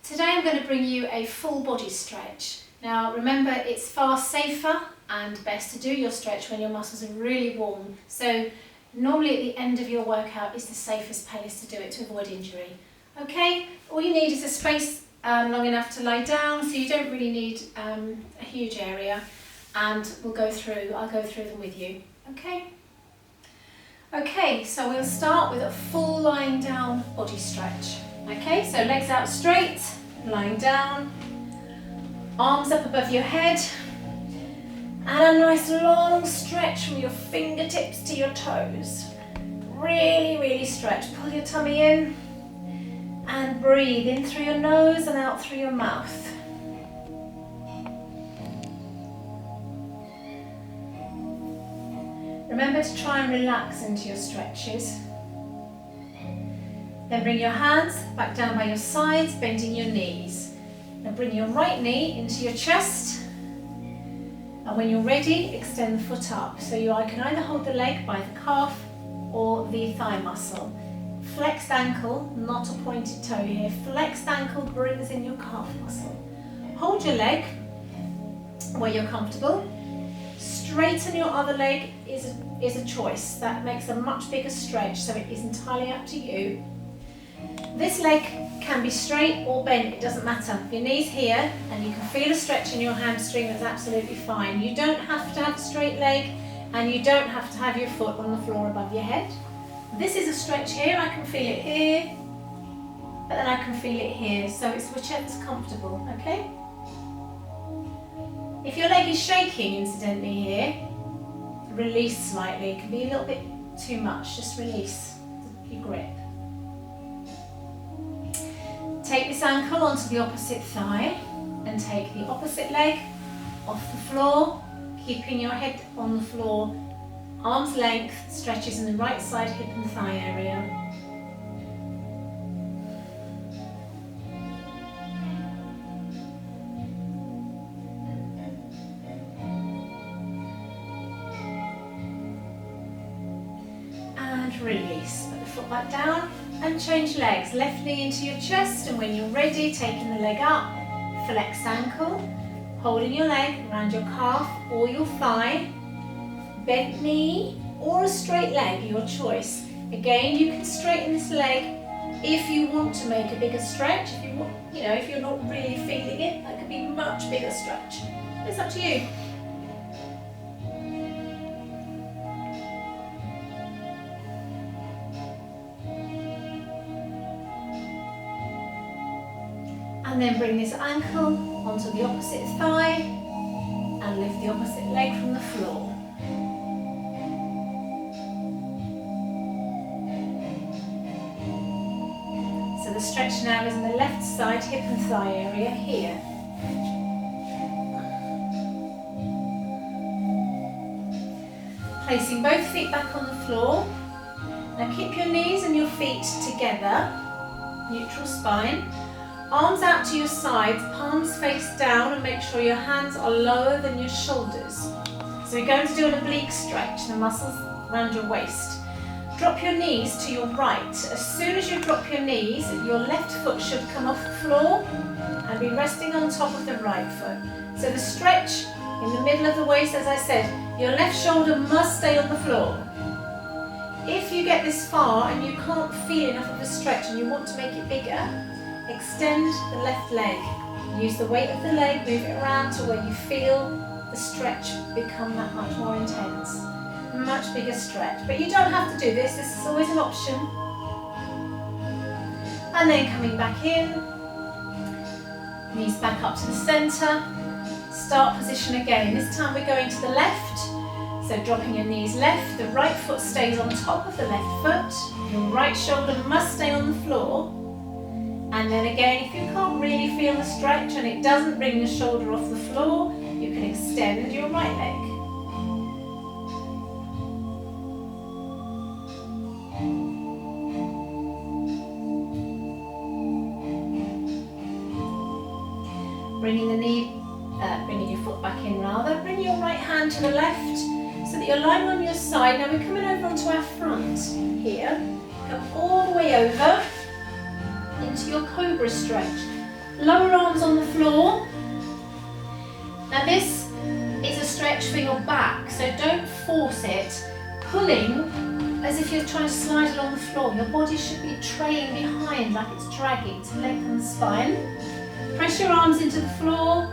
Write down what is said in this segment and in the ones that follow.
Today I'm going to bring you a full body stretch. Now remember, it's far safer and best to do your stretch when your muscles are really warm. So normally at the end of your workout is the safest place to do it to avoid injury. Okay, all you need is a space long enough to lie down, so you don't really need a huge area, and I'll go through them with you. Okay, so we'll start with a full lying down body stretch. Okay, so legs out straight, lying down, arms up above your head, and a nice long stretch from your fingertips to your toes. Really stretch. Pull your tummy in and breathe in through your nose and out through your mouth. Remember to try and relax into your stretches. Then bring your hands back down by your sides, bending your knees. Now bring your right knee into your chest. And when you're ready, extend the foot up. So you can either hold the leg by the calf or the thigh muscle. Flexed ankle, not a pointed toe here. Flexed ankle brings in your calf muscle. Hold your leg where you're comfortable. Straighten your other leg is a choice. That makes a much bigger stretch, so it is entirely up to you. This leg can be straight or bent, it doesn't matter. Your knee's here and you can feel a stretch in your hamstring, that's absolutely fine. You don't have to have a straight leg and you don't have to have your foot on the floor above your head. This is a stretch here, I can feel it here, but then I can feel it here, so it's whichever's comfortable, okay? If your leg is shaking incidentally here, release slightly. It can be a little bit too much, just release your grip. Take this ankle onto the opposite thigh and take the opposite leg off the floor, keeping your head on the floor. Arm's length stretches in the right side hip and thigh area. And release. Put the foot back down and change legs. Left knee into your chest, and when you're ready, taking the leg up, flexed ankle, holding your leg around your calf or your thigh, bent knee or a straight leg, your choice. Again, you can straighten this leg if you want to make a bigger stretch. If you want, if you're not really feeling it, that could be a much bigger stretch. It's up to you. And then bring this ankle onto the opposite thigh and lift the opposite leg from the floor. So the stretch now is in the left side hip and thigh area here. Placing both feet back on the floor. Now keep your knees and your feet together, neutral spine. Arms out to your sides, palms face down, and make sure your hands are lower than your shoulders. So we're going to do an oblique stretch, the muscles around your waist. Drop your knees to your right. As soon as you drop your knees, your left foot should come off the floor and be resting on top of the right foot. So the stretch in the middle of the waist, as I said, your left shoulder must stay on the floor. If you get this far and you can't feel enough of a stretch and you want to make it bigger, extend the left leg. Use the weight of the leg, move it around to where you feel the stretch become that much more intense. Much bigger stretch. But you don't have to do this, this is always an option. And then coming back in, knees back up to the centre. Start position again. This time we're going to the left. So dropping your knees left, the right foot stays on top of the left foot. Your right shoulder must stay on the floor. And then again, if you can't really feel the stretch and it doesn't bring the shoulder off the floor, you can extend your right leg. Bringing your foot back in rather. Bring your right hand to the left so that you're lying on your side. Now we're coming over onto our front here. Come all the way over into your cobra stretch. Lower arms on the floor. Now this is a stretch for your back, so don't force it. Pulling as if you're trying to slide along the floor. Your body should be trailing behind like it's dragging to lengthen the spine. Press your arms into the floor,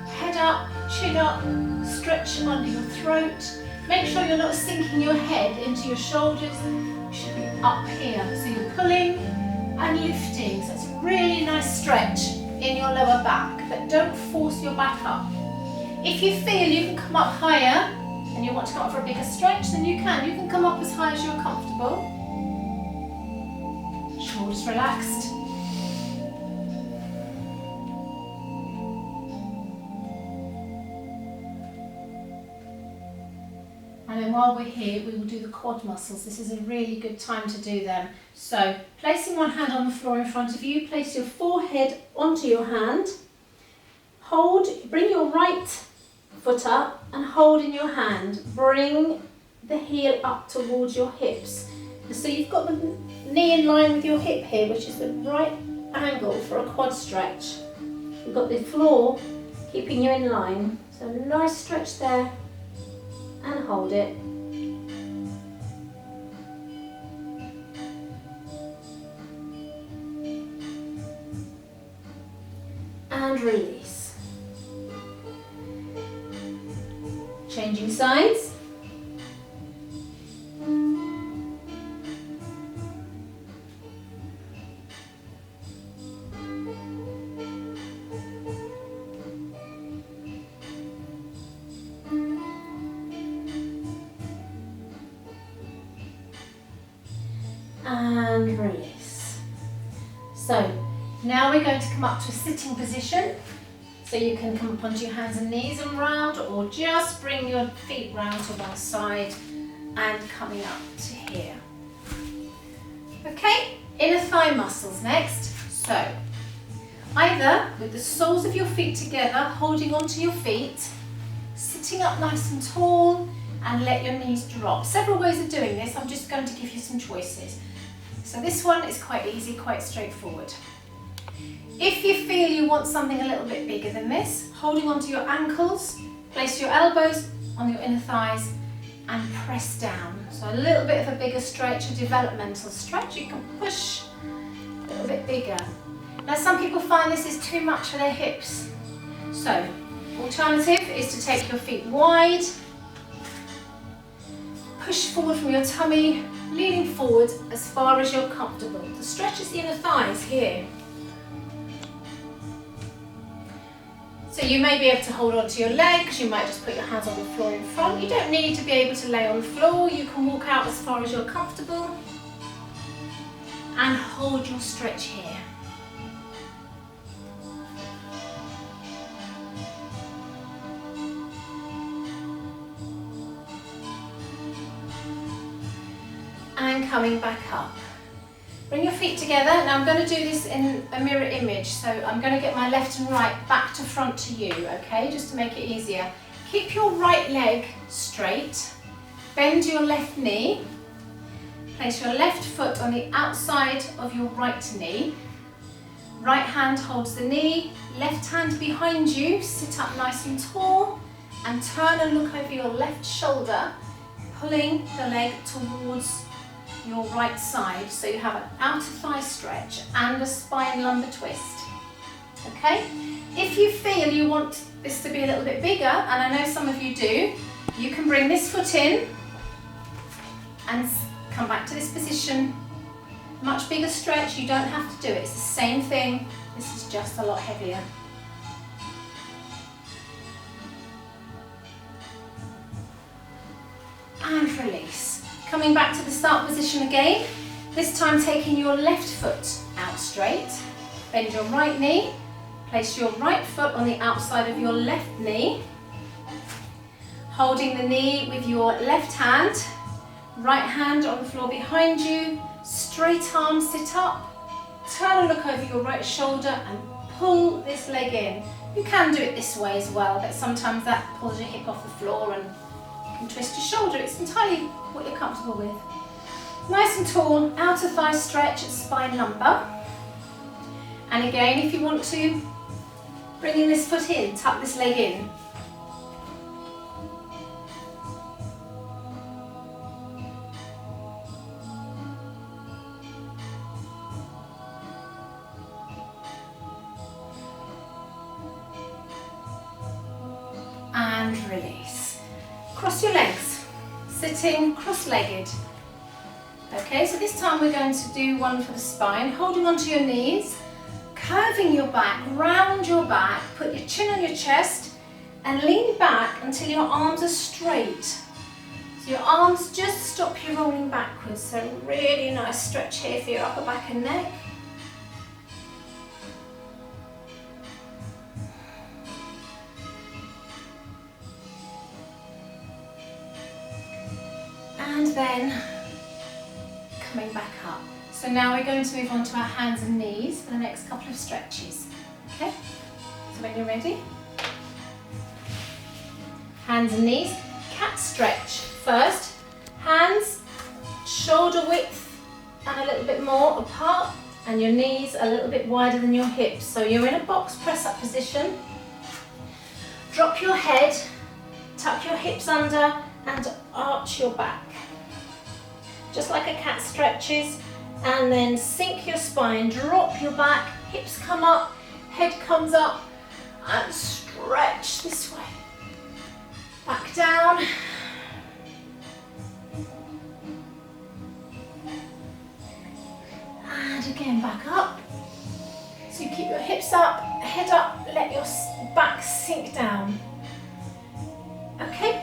head up, chin up, stretch under your throat. Make sure you're not sinking your head into your shoulders. You should be up here. So you're pulling and lifting. So it's a really nice stretch in your lower back, but don't force your back up. If you feel you can come up higher and you want to come up for a bigger stretch, then you can. You can come up as high as you're comfortable. Shoulders relaxed. And then while we're here, we will do the quad muscles. This is a really good time to do them. So, placing one hand on the floor in front of you, place your forehead onto your hand. Hold, bring your right foot up and hold in your hand. Bring the heel up towards your hips. And so you've got the knee in line with your hip here, which is the right angle for a quad stretch. You've got the floor keeping you in line. So nice stretch there. And hold it. And release. Changing sides. And release. So now we're going to come up to a sitting position. So you can come up onto your hands and knees and round, or just bring your feet round to one side and coming up to here. Okay, inner thigh muscles next. So either with the soles of your feet together, holding onto your feet, sitting up nice and tall, and let your knees drop. Several ways of doing this. I'm just going to give you some choices. So this one is quite easy, quite straightforward. If you feel you want something a little bit bigger than this, holding onto your ankles, place your elbows on your inner thighs and press down. So a little bit of a bigger stretch, a developmental stretch. You can push a little bit bigger. Now some people find this is too much for their hips. So alternative is to take your feet wide, push forward from your tummy, leaning forward as far as you're comfortable. The stretch is the inner thighs here. So you may be able to hold on to your legs, you might just put your hands on the floor in front. You don't need to be able to lay on the floor, you can walk out as far as you're comfortable and hold your stretch here. And coming back up. Bring your feet together. Now I'm going to do this in a mirror image, so I'm going to get my left and right back to front to you, okay, just to make it easier. Keep your right leg straight, bend your left knee, place your left foot on the outside of your right knee, right hand holds the knee, left hand behind you, sit up nice and tall, and turn and look over your left shoulder, pulling the leg towards your right side, so you have an outer thigh stretch and a spine lumbar twist. Okay? If you feel you want this to be a little bit bigger, and I know some of you do, you can bring this foot in and come back to this position. Much bigger stretch, you don't have to do it, it's the same thing, this is just a lot heavier. And release. Coming back to the start position again, this time taking your left foot out straight, bend your right knee, place your right foot on the outside of your left knee, holding the knee with your left hand, right hand on the floor behind you, straight arm, sit up, turn and look over your right shoulder and pull this leg in. You can do it this way as well, but sometimes that pulls your hip off the floor and you can twist your shoulder. It's entirely what you're comfortable with. Nice and tall, outer thigh stretch at spine lumbar. And again, if you want to, Bringing this foot in, tuck this leg in. And release. Cross your legs, sitting cross-legged. Okay, so this time we're going to do one for the spine, holding onto your knees, curving your back, round your back, put your chin on your chest and lean back until your arms are straight. So your arms just stop you rolling backwards, so really nice stretch here for your upper back and neck. And then coming back up. So now we're going to move on to our hands and knees for the next couple of stretches. Okay, so when you're ready, hands and knees, cat stretch first. Hands shoulder width and a little bit more apart, and your knees a little bit wider than your hips. So you're in a box press up position. Drop your head, tuck your hips under and arch your back. Just like a cat stretches, and then sink your spine, drop your back, hips come up, head comes up, and stretch this way. Back down. And again, back up. So you keep your hips up, head up, let your back sink down. Okay?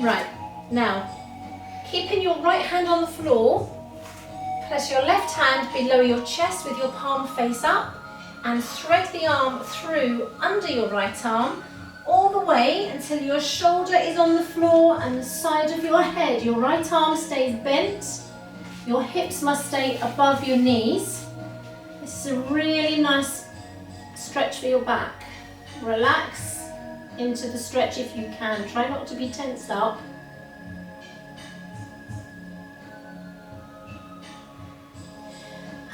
Right, now, keeping your right hand on the floor, place your left hand below your chest with your palm face up and thread the arm through under your right arm all the way until your shoulder is on the floor and the side of your head. Your right arm stays bent, your hips must stay above your knees. This is a really nice stretch for your back. Relax into the stretch if you can. Try not to be tensed up.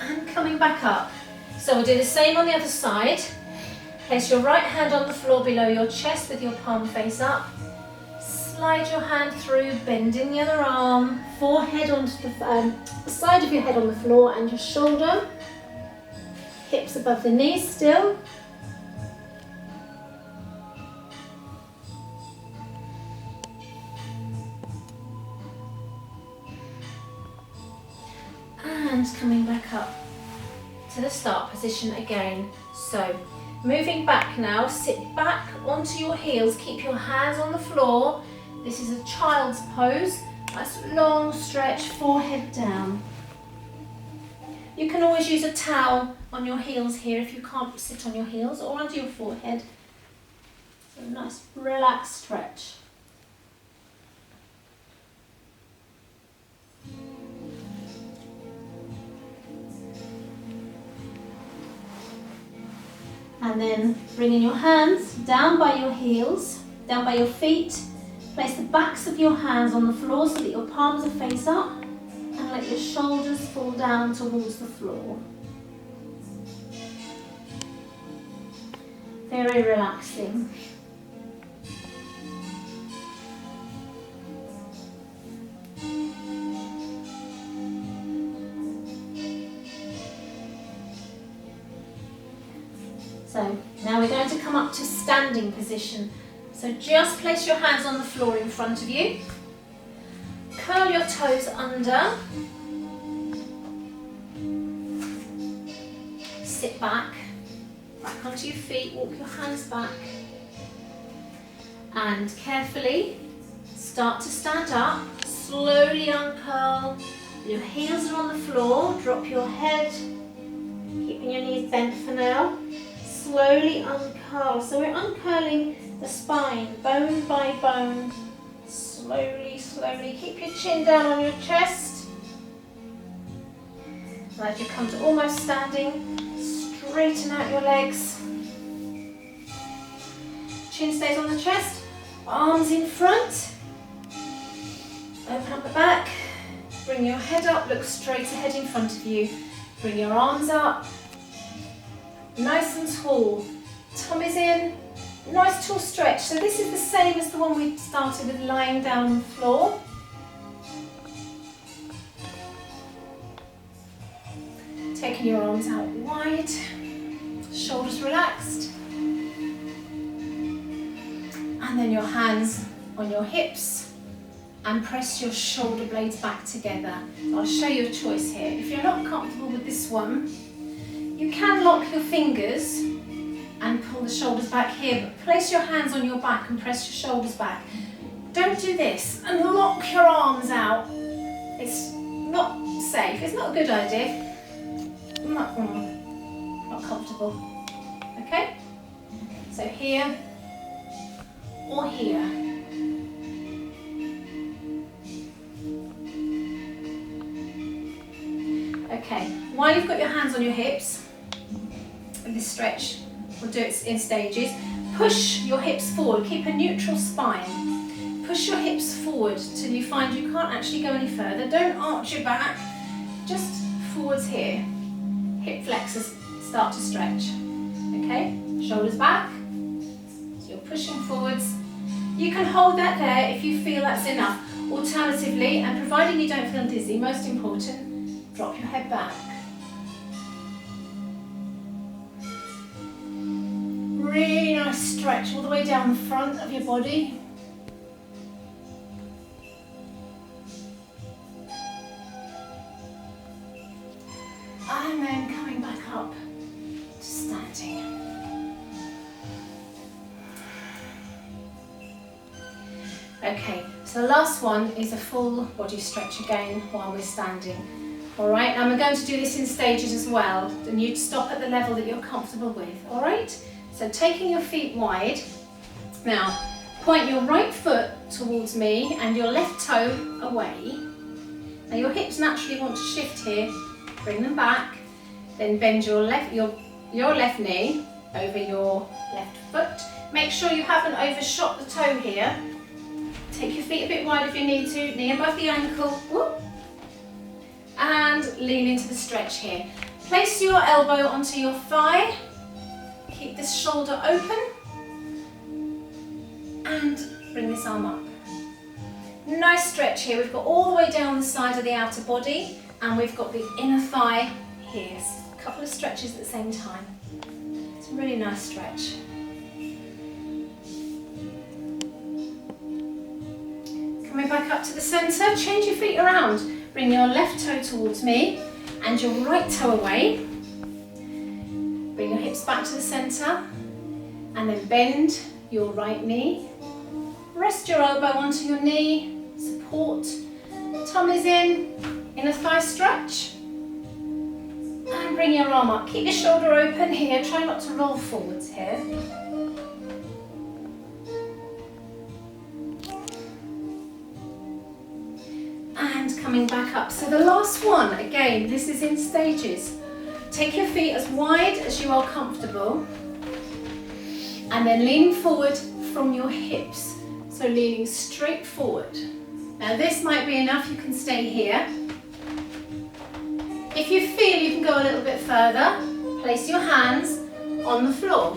And coming back up. So we'll do the same on the other side. Place your right hand on the floor below your chest with your palm face up. Slide your hand through, bending the other arm, forehead onto the side of your head on the floor and your shoulder. Hips above the knees still. And coming back up to the start position again. So moving back now, sit back onto your heels, keep your hands on the floor. This is a child's pose. Nice long stretch, forehead down. You can always use a towel on your heels here if you can't sit on your heels, or onto your forehead. So nice relaxed stretch. And then bringing your hands down by your heels, down by your feet. Place the backs of your hands on the floor so that your palms are face up, and let your shoulders fall down towards the floor. Very relaxing. So now we're going to come up to standing position. So just place your hands on the floor in front of you. Curl your toes under. Sit back onto your feet, walk your hands back. And carefully start to stand up. Slowly uncurl. Your heels are on the floor. Drop your head, keeping your knees bent for now. Slowly uncurl. So we're uncurling the spine, bone by bone. Slowly, slowly. Keep your chin down on your chest. And as you come to almost standing, straighten out your legs. Chin stays on the chest, arms in front. Open up the back. Bring your head up, look straight ahead in front of you. Bring your arms up. Nice and tall. Tummies in. Nice tall stretch. So this is the same as the one we started with, lying down on the floor. Taking your arms out wide, shoulders relaxed. And then your hands on your hips and press your shoulder blades back together. I'll show you a choice here. If you're not comfortable with this one, you can lock your fingers and pull the shoulders back here, but place your hands on your back and press your shoulders back. Don't do this and lock your arms out. It's not safe, it's not a good idea. Not comfortable. Okay? So here or here. Okay, while you've got your hands on your hips, in this stretch, we'll do it in stages. Push your hips forward, keep a neutral spine. Push your hips forward till you find you can't actually go any further. Don't arch your back, just forwards here. Hip flexors start to stretch. Okay, shoulders back. So you're pushing forwards. You can hold that there if you feel that's enough. Alternatively, and providing you don't feel dizzy, most important, drop your head back. Really nice stretch all the way down the front of your body. And then coming back up to standing. Okay, so the last one is a full body stretch again while we're standing. Alright, and we're going to do this in stages as well, and you'd stop at the level that you're comfortable with. Alright, so taking your feet wide. Now, point your right foot towards me and your left toe away. Now your hips naturally want to shift here. Bring them back, then bend your left knee over your left foot. Make sure you haven't overshot the toe here. Take your feet a bit wide if you need to, knee above the ankle, whoop, and lean into the stretch here. Place your elbow onto your thigh, keep this shoulder open, and bring this arm up. Nice stretch here, we've got all the way down the side of the outer body, and we've got the inner thigh here. So a couple of stretches at the same time. It's a really nice stretch. Coming back up to the centre, change your feet around. Bring your left toe towards me and your right toe away. Bring your hips back to the centre and then bend your right knee. Rest your elbow onto your knee, support, tummy's in. Inner thigh stretch, and bring your arm up. Keep your shoulder open here, try not to roll forwards here. And coming back up. So the last one, again, this is in stages. Take your feet as wide as you are comfortable, and then lean forward from your hips. So leaning straight forward. Now this might be enough, you can stay here. If you feel you can go a little bit further, place your hands on the floor.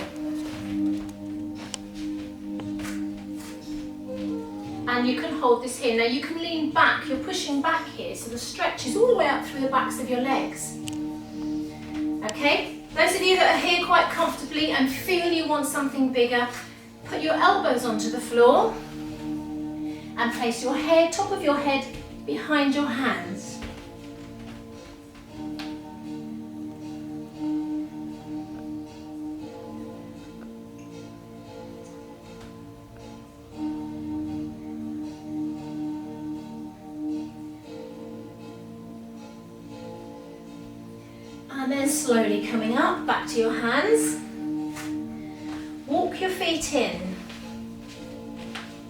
And you can hold this here. Now you can lean back, you're pushing back here, so the stretch is all the way up through the backs of your legs. Okay, those of you that are here quite comfortably and feel you want something bigger, put your elbows onto the floor and place your head, top of your head, behind your hands. And then slowly coming up, back to your hands. Walk your feet in.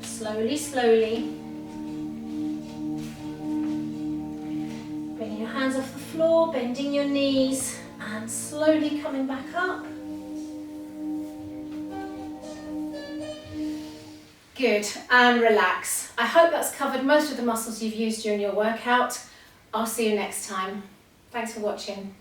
Slowly, slowly. Bringing your hands off the floor, bending your knees, and slowly coming back up. Good, and relax. I hope that's covered most of the muscles you've used during your workout. I'll see you next time. Thanks for watching.